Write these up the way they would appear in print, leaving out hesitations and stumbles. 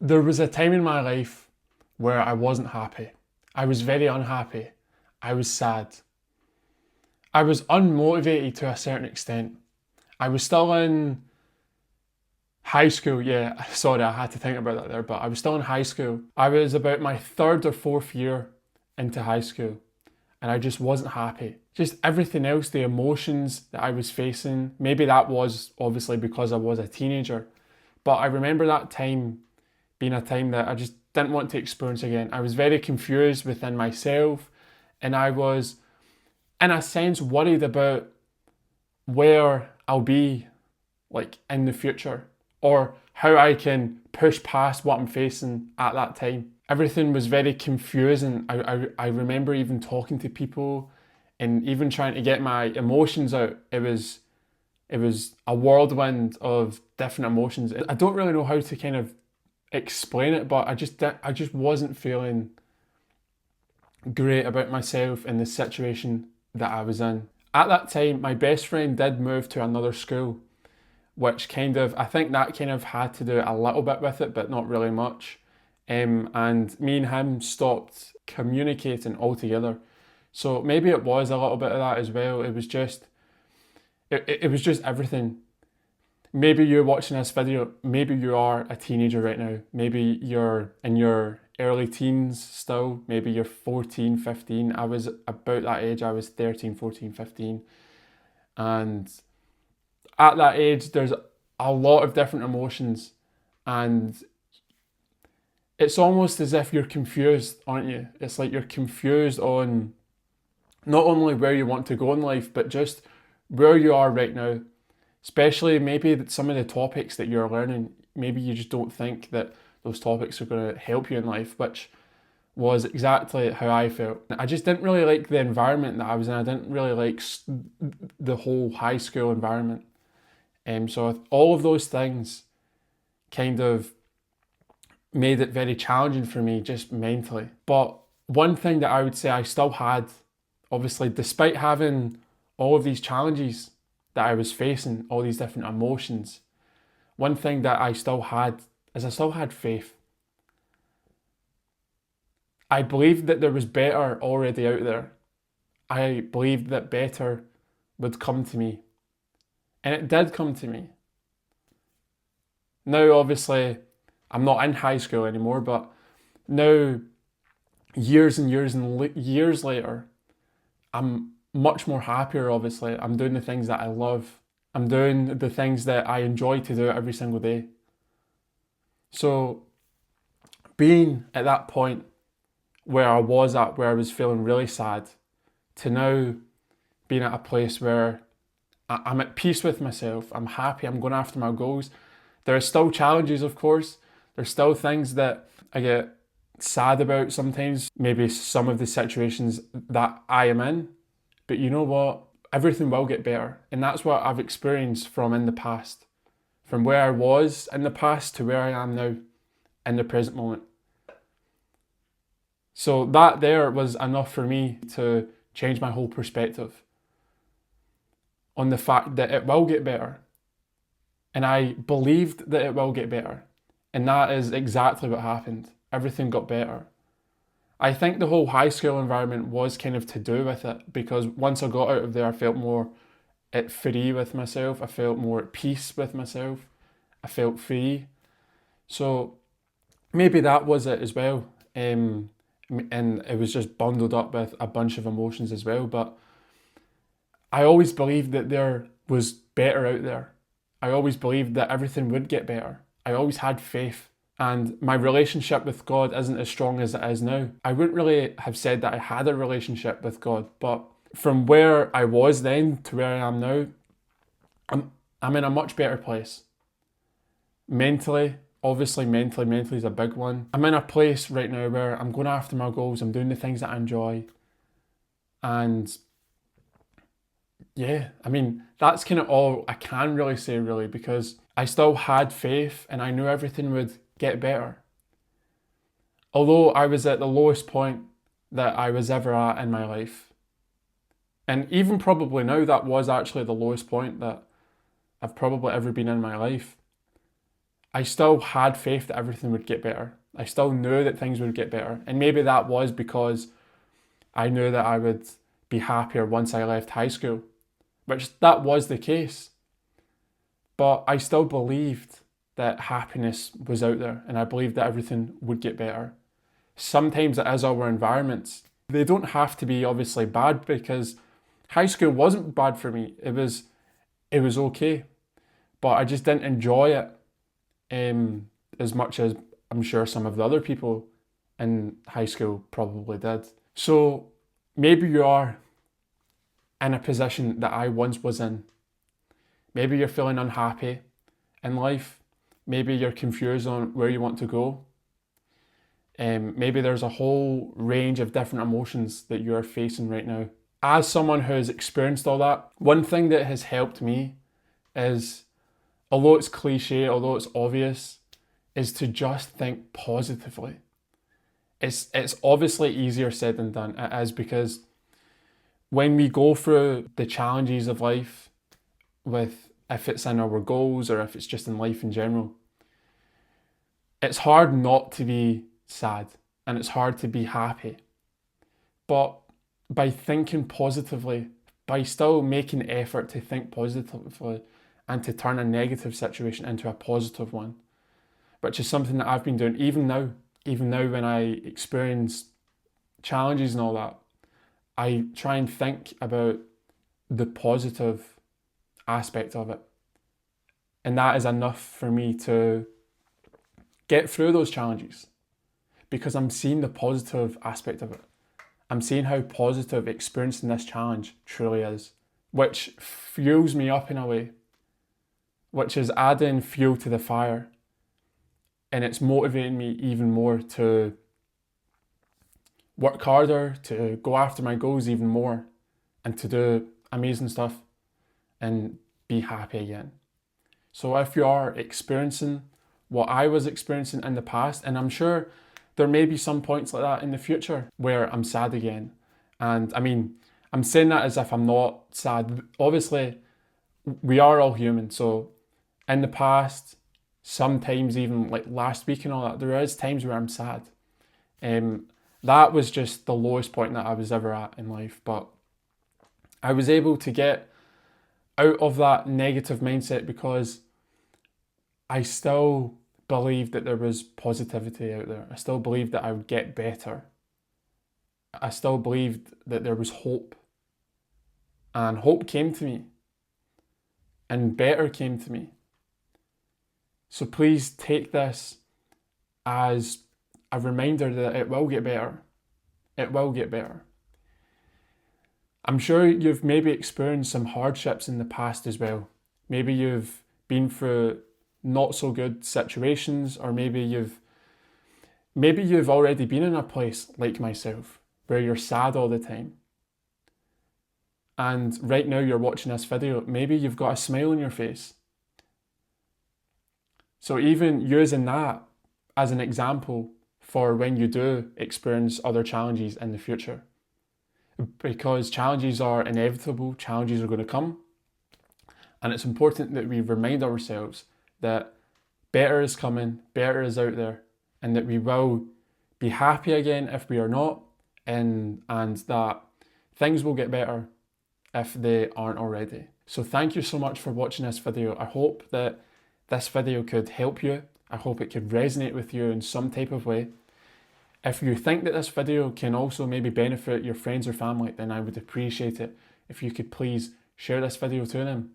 There was a time in my life where I wasn't happy. I was very unhappy. I was sad. I was unmotivated to a certain extent. I was still in high school, yeah, sorry, I had to think about that there, but I was still in high school. I was about my third or fourth year into high school, and I just wasn't happy. Just everything else, the emotions that I was facing, maybe that was obviously because I was a teenager, but I remember that time being a time that I just didn't want to experience again. I was very confused within myself, and I was, in a sense, worried about where I'll be like in the future, or how I can push past what I'm facing at that time. Everything was very confusing. I remember even talking to people and even trying to get my emotions out. It was a whirlwind of different emotions. I don't really know how to kind of explain it, but I just wasn't feeling great about myself and the situation that I was in. At that time, my best friend did move to another school, which kind of, I think that kind of had to do a little bit with it, but not really much. And me and him stopped communicating altogether. So maybe it was a little bit of that as well. It was just everything. Maybe you're watching this video, maybe you are a teenager right now. Maybe you're in your early teens still. Maybe you're 14, 15. I was about that age. I was 13, 14, 15. And at that age, there's a lot of different emotions, and it's almost as if you're confused, aren't you? It's like you're confused on not only where you want to go in life, but just where you are right now. Especially maybe some of the topics that you're learning, maybe you just don't think that those topics are going to help you in life, which was exactly how I felt. I just didn't really like the environment that I was in. I didn't really like the whole high school environment. So all of those things kind of made it very challenging for me just mentally. But one thing that I would say I still had, obviously, despite having all of these challenges that I was facing, all these different emotions, one thing that I still had is I still had faith. I believed that there was better already out there. I believed that better would come to me. And it did come to me. Now, obviously, I'm not in high school anymore, but now, years and years and years later, I'm much more happier, obviously. I'm doing the things that I love. I'm doing the things that I enjoy to do every single day. So, being at that point where I was at, where I was feeling really sad, to now being at a place where I'm at peace with myself, I'm happy, I'm going after my goals. There are still challenges, of course. There's still things that I get sad about sometimes, maybe some of the situations that I am in. But you know what? Everything will get better. And that's what I've experienced from in the past. From where I was in the past to where I am now in the present moment. So that there was enough for me to change my whole perspective on the fact that it will get better. And I believed that it will get better. And that is exactly what happened. Everything got better. I think the whole high school environment was kind of to do with it, because once I got out of there, I felt more at free with myself. I felt more at peace with myself. I felt free. So maybe that was it as well. And it was just bundled up with a bunch of emotions as well. But I always believed that there was better out there. I always believed that everything would get better. I always had faith. And my relationship with God isn't as strong as it is now. I wouldn't really have said that I had a relationship with God, but from where I was then to where I am now, I'm in a much better place. Mentally, obviously mentally is a big one. I'm in a place right now where I'm going after my goals, I'm doing the things that I enjoy. And yeah, I mean, that's kind of all I can really say, really, because I still had faith and I knew everything would get better. Although I was at the lowest point that I was ever at in my life. And even probably now, that was actually the lowest point that I've probably ever been in my life. I still had faith that everything would get better. I still knew that things would get better. And maybe that was because I knew that I would be happier once I left high school, which that was the case. But I still believed that happiness was out there, and I believed that everything would get better. Sometimes it is our environments. They don't have to be obviously bad, because high school wasn't bad for me. It was okay, but I just didn't enjoy it as much as I'm sure some of the other people in high school probably did. So maybe you are in a position that I once was in. Maybe you're feeling unhappy in life. Maybe you're confused on where you want to go. Maybe there's a whole range of different emotions that you're facing right now. As someone who has experienced all that, one thing that has helped me is, although it's cliche, although it's obvious, is to just think positively. It's obviously easier said than done. It is, because when we go through the challenges of life, with if it's in our goals or if it's just in life in general, it's hard not to be sad and it's hard to be happy. But by thinking positively, by still making effort to think positively and to turn a negative situation into a positive one, which is something that I've been doing even now when I experience challenges and all that, I try and think about the positive aspect of it. And that is enough for me to get through those challenges, because I'm seeing the positive aspect of it. I'm seeing how positive experiencing this challenge truly is, which fuels me up in a way, which is adding fuel to the fire. And it's motivating me even more to work harder, to go after my goals even more, and to do amazing stuff and be happy again. So if you are experiencing what I was experiencing in the past, and I'm sure there may be some points like that in the future where I'm sad again. And I mean, I'm saying that as if I'm not sad. Obviously, we are all human. So in the past, sometimes even like last week and all that, there is times where I'm sad. That was just the lowest point that I was ever at in life. But I was able to get out of that negative mindset because I still believed that there was positivity out there. I still believed that I would get better. I still believed that there was hope. And hope came to me. And better came to me. So please take this as a reminder that it will get better. It will get better. I'm sure you've maybe experienced some hardships in the past as well. Maybe you've been through not so good situations, or maybe you've already been in a place like myself where you're sad all the time. And right now you're watching this video, maybe you've got a smile on your face. So even using that as an example for when you do experience other challenges in the future. Because challenges are inevitable, challenges are going to come. And it's important that we remind ourselves that better is coming, better is out there, and that we will be happy again if we are not, and that things will get better if they aren't already. So thank you so much for watching this video. I hope that this video could help you. I hope it could resonate with you in some type of way. If you think that this video can also maybe benefit your friends or family, then I would appreciate it if you could please share this video to them.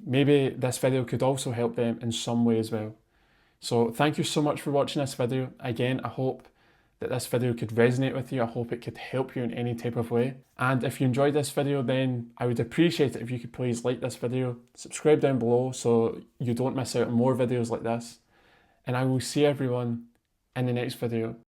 Maybe this video could also help them in some way as well. So thank you so much for watching this video. Again, I hope that this video could resonate with you. I hope it could help you in any type of way. And if you enjoyed this video, then I would appreciate it if you could please like this video, subscribe down below so you don't miss out on more videos like this. And I will see everyone in the next video.